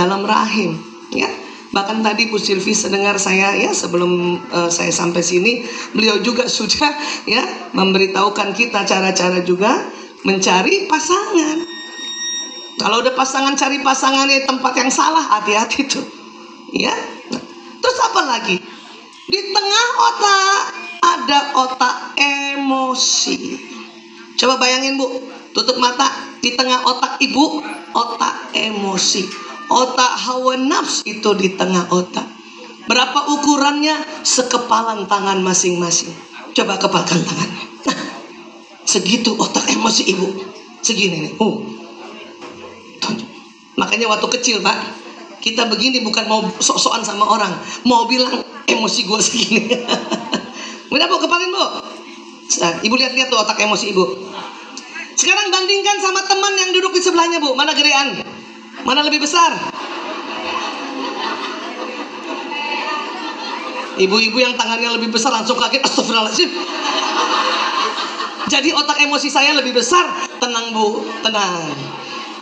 dalam rahim, ya. Bahkan tadi Bu Silvi sedengar saya, ya, sebelum saya sampai sini, beliau juga sudah, ya, memberitahukan kita cara-cara juga mencari pasangan. Kalau udah pasangan, cari pasangan di tempat yang salah, hati-hati tuh, ya. Nah, terus apa lagi? Di tengah otak ada otak emosi. Coba bayangin Bu, tutup mata, di tengah otak ibu, otak emosi, otak hawa nafsu itu di tengah otak. Berapa ukurannya? Sekepalan tangan masing-masing. Coba kepalkan tangannya. Nah, segitu otak emosi ibu, segini nih. Makanya waktu kecil Pak, kita begini bukan mau sok-sokan sama orang, mau bilang emosi gue segini. Udah Bu, kepalin Bu. Nah, ibu lihat-lihat tuh otak emosi ibu. Sekarang bandingkan sama teman yang duduk di sebelahnya Bu, mana gedean? Mana lebih besar? Ibu-ibu yang tangannya lebih besar langsung kaget, astagfirullahaladzim. Jadi otak emosi saya lebih besar. Tenang Bu, tenang,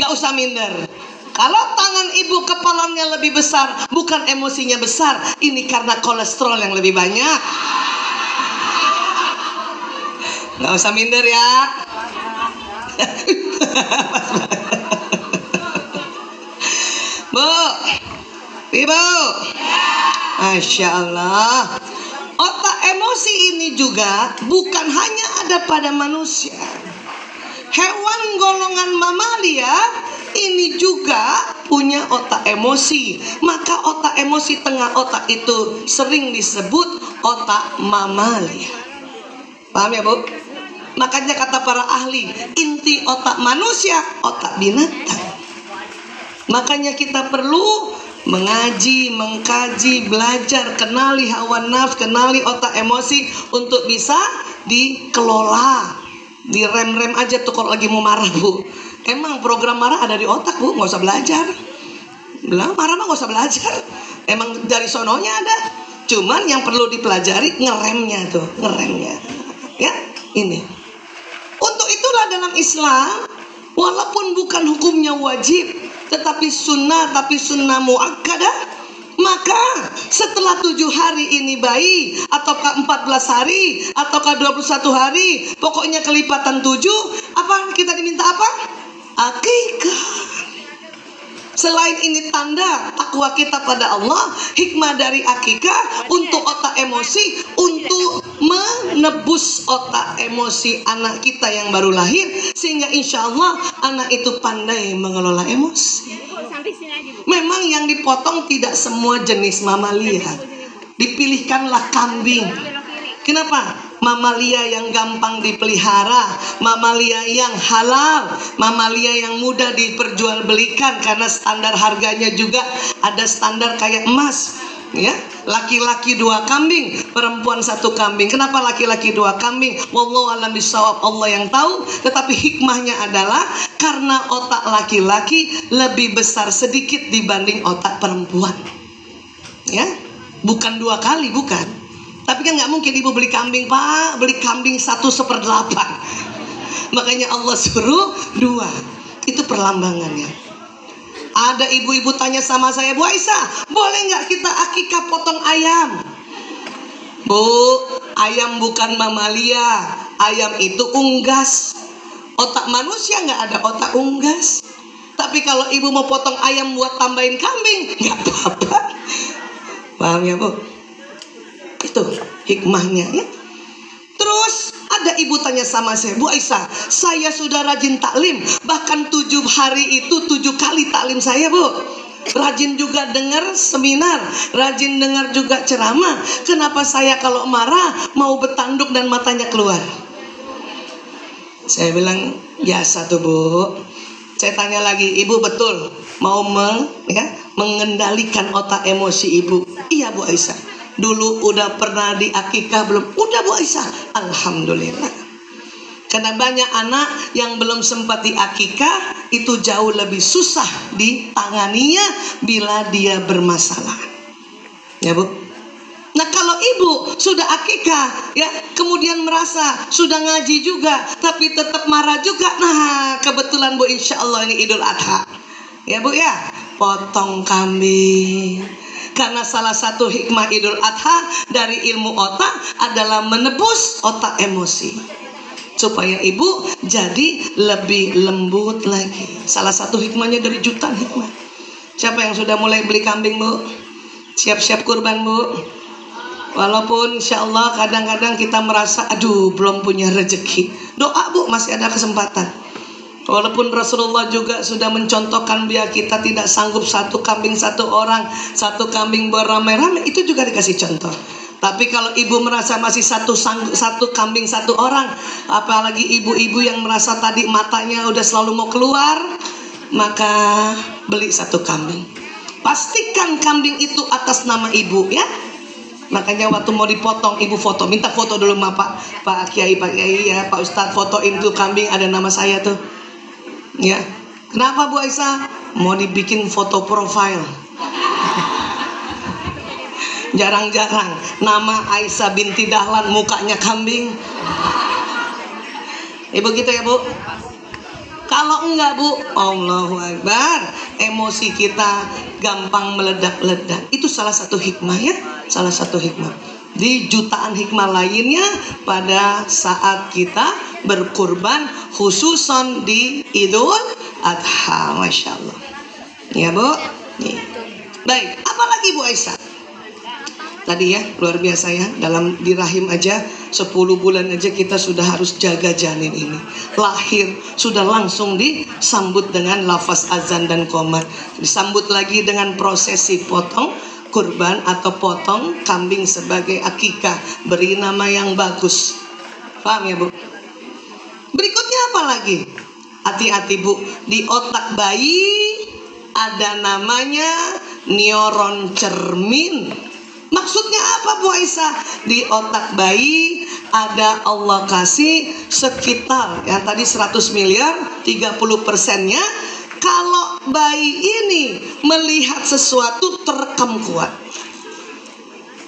nggak usah minder. Kalau tangan ibu kepalanya lebih besar, bukan emosinya besar, ini karena kolesterol yang lebih banyak. Nggak usah minder ya. Bu, ibu, Masya Allah. Otak emosi ini juga bukan hanya ada pada manusia. Hewan golongan mamalia ini juga punya otak emosi. Maka otak emosi tengah otak itu sering disebut otak mamalia. Paham ya Bu? Makanya kata para ahli, inti otak manusia otak binatang. Makanya kita perlu mengaji, mengkaji, belajar, kenali hawa nafsu, kenali otak emosi untuk bisa dikelola. Direm-rem aja tuh kalau lagi mau marah Bu. Emang program marah ada di otak Bu, nggak usah belajar. Bilang marah mah nggak usah belajar. Emang dari sononya ada. Cuman yang perlu dipelajari ngeremnya tuh, ngeremnya. Ya, ini. Untuk itulah dalam Islam, walaupun bukan hukumnya wajib, tetapi sunnah, tapi sunnah muakkadah. Maka setelah 7 hari ini bayi, ataukah 14 hari, ataukah 21 hari, pokoknya kelipatan 7, apa kita diminta apa? Akikah. Selain ini tanda takwa kita pada Allah, hikmah dari akikah untuk otak emosi, untuk menebus otak emosi anak kita yang baru lahir, sehingga insya Allah anak itu pandai mengelola emosi. Memang yang dipotong tidak semua jenis mamalia, dipilihkanlah kambing. Kenapa? Mamalia yang gampang dipelihara, mamalia yang halal, mamalia yang mudah diperjualbelikan karena standar harganya juga ada standar kayak emas, ya. Laki-laki 2 kambing, perempuan 1 kambing. Kenapa laki-laki 2 kambing? Wallahu a'lam bishawab, Allah yang tahu. Tetapi hikmahnya adalah karena otak laki-laki lebih besar sedikit dibanding otak perempuan, ya. Bukan 2 kali, bukan. Tapi kan nggak mungkin ibu beli kambing Pak, beli kambing 1/8. Makanya Allah suruh 2. Itu perlambangannya. Ada ibu-ibu tanya sama saya, Bu Aisyah, boleh nggak kita akikah potong ayam? Bu, ayam bukan mamalia, ayam itu unggas. Otak manusia nggak ada otak unggas. Tapi kalau ibu mau potong ayam buat tambahin kambing, nggak apa-apa. Paham ya Bu? Itu hikmahnya, ya. Terus ada ibu tanya sama saya, Bu Aisyah, saya sudah rajin taklim, bahkan 7 hari itu 7 kali taklim saya Bu. Rajin juga dengar seminar, rajin dengar juga ceramah. Kenapa saya kalau marah mau bertanduk dan matanya keluar? Saya bilang biasa tuh Bu. Saya tanya lagi, ibu betul mau mengendalikan otak emosi ibu? Iya Bu Aisyah. Dulu udah pernah diakikah belum? Udah Bu Aisyah, alhamdulillah. Karena banyak anak yang belum sempat diakikah, itu jauh lebih susah ditanganinya bila dia bermasalah, ya Bu. Nah kalau ibu sudah akikah, ya, kemudian merasa sudah ngaji juga, tapi tetap marah juga, nah kebetulan Bu, insya Allah ini Idul Adha, ya Bu ya. potong kambing. Karena salah satu hikmah Idul Adha dari ilmu otak adalah menebus otak emosi, supaya ibu jadi lebih lembut lagi. Salah satu hikmahnya dari jutaan hikmah. Siapa yang sudah mulai beli kambing, Bu? Siap-siap kurban, Bu? Walaupun insya Allah kadang-kadang kita merasa aduh belum punya rezeki, doa, Bu, masih ada kesempatan. Walaupun Rasulullah juga sudah mencontohkan biar kita tidak sanggup satu kambing satu orang, satu kambing beramai-ramai, itu juga dikasih contoh. Tapi kalau ibu merasa masih satu kambing satu orang, apalagi ibu-ibu yang merasa tadi matanya udah selalu mau keluar, maka beli satu kambing. Pastikan kambing itu atas nama ibu, ya. Makanya waktu mau dipotong, ibu foto, minta foto dulu sama Pak Kiai ya, Pak Ustadz, fotoin tuh kambing ada nama saya tuh. Ya, kenapa Bu Aisyah? Mau dibikin foto profile. Jarang-jarang nama Aisyah binti Dahlan, mukanya kambing. Ibu gitu ya, Bu? Kalau enggak, Bu, Allahu Akbar, emosi kita gampang meledak-ledak. Itu salah satu hikmah, ya, salah satu hikmah. Di jutaan hikmah lainnya pada saat kita berkurban, khususon di Idul Adha, Masya Allah. Ya, Bu. Nih. Baik, apalagi Bu Aisyah? Tadi ya, luar biasa ya, dalam di rahim aja 10 bulan aja kita sudah harus jaga janin ini. Lahir sudah langsung disambut dengan lafaz azan dan qomat. Disambut lagi dengan prosesi potong kurban atau potong kambing sebagai akikah, beri nama yang bagus. Paham ya, Bu? Berikutnya apa lagi? Hati-hati, Bu, di otak bayi ada namanya neuron cermin. Maksudnya apa, Bu Aisyah? Di otak bayi ada Allah kasih sekitar yang tadi 100 miliar, 30%-nya kalau bayi ini melihat sesuatu terekam kuat.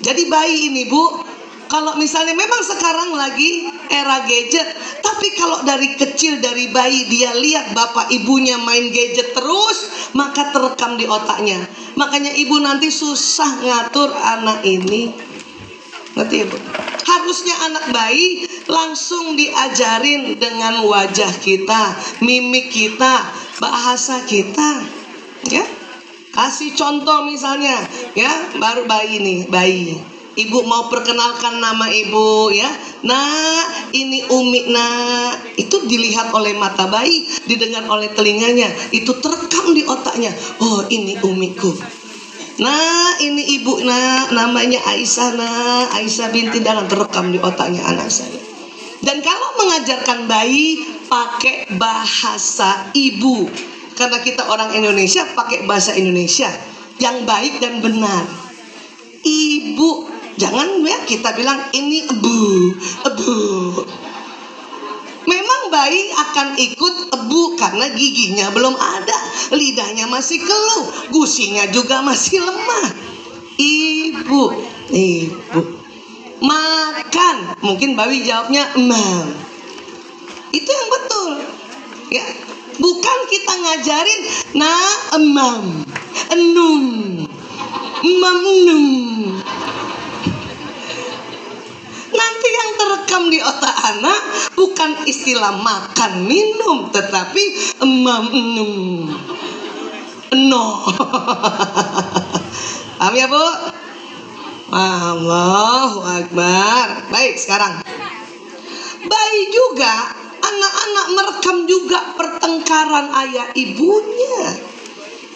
Jadi bayi ini, Bu, kalau misalnya memang sekarang lagi era gadget, tapi kalau dari kecil, dari bayi dia lihat bapak ibunya main gadget terus, maka terekam di otaknya. Makanya ibu nanti susah ngatur anak ini. Ngerti ya, Bu? Harusnya anak bayi langsung diajarin dengan wajah kita, mimik kita, bahasa kita, ya. Kasih contoh misalnya, ya, baru bayi nih, bayi. Ibu mau perkenalkan nama ibu, ya. Nah, ini Umi, nah. Itu dilihat oleh mata bayi, didengar oleh telinganya, itu terekam di otaknya. Oh, ini Umiku. Nah, ini ibu, nah, namanya Aisyah, nah, Aisyah binti Dahlan, terekam di otaknya anak saya. Dan kalau mengajarkan bayi pakai bahasa ibu, karena kita orang Indonesia, pakai bahasa Indonesia yang baik dan benar. Ibu, jangan ya kita bilang ini ebu. Memang bayi akan ikut ebu karena giginya belum ada, lidahnya masih keluh, gusinya juga masih lemah. Ibu. Makan, mungkin bayi jawabnya emam. Itu yang betul, ya. Bukan kita ngajarin nah emam, enum, emam enum. Nanti yang terekam di otak anak bukan istilah makan minum, tetapi emam enum. No. Paham ya, Bu? Allahu Akbar. Baik, sekarang bayi juga, anak-anak merekam juga pertengkaran ayah ibunya.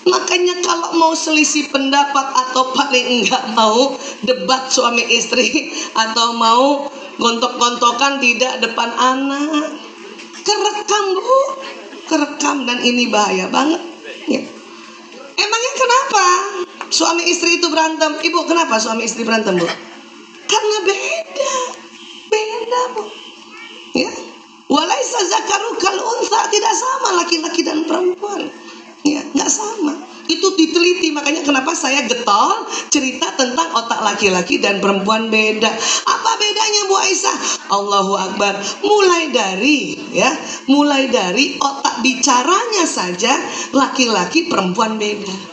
Makanya kalau mau selisih pendapat atau paling enggak mau debat suami istri atau mau gontok-gontokan tidak depan anak, kerekam, Bu, kerekam, dan ini bahaya banget, ya. Emangnya kenapa suami istri itu berantem? Ibu, kenapa suami istri berantem, Bu? Karena beda, Bu, ya. Walaisa zakaru kal untha, tidak sama laki-laki dan perempuan, ya, nggak sama. Itu diteliti, makanya kenapa saya getol cerita tentang otak laki-laki dan perempuan beda. Apa bedanya, Bu Aisyah? Allahu Akbar. Mulai dari otak bicaranya saja laki-laki perempuan beda.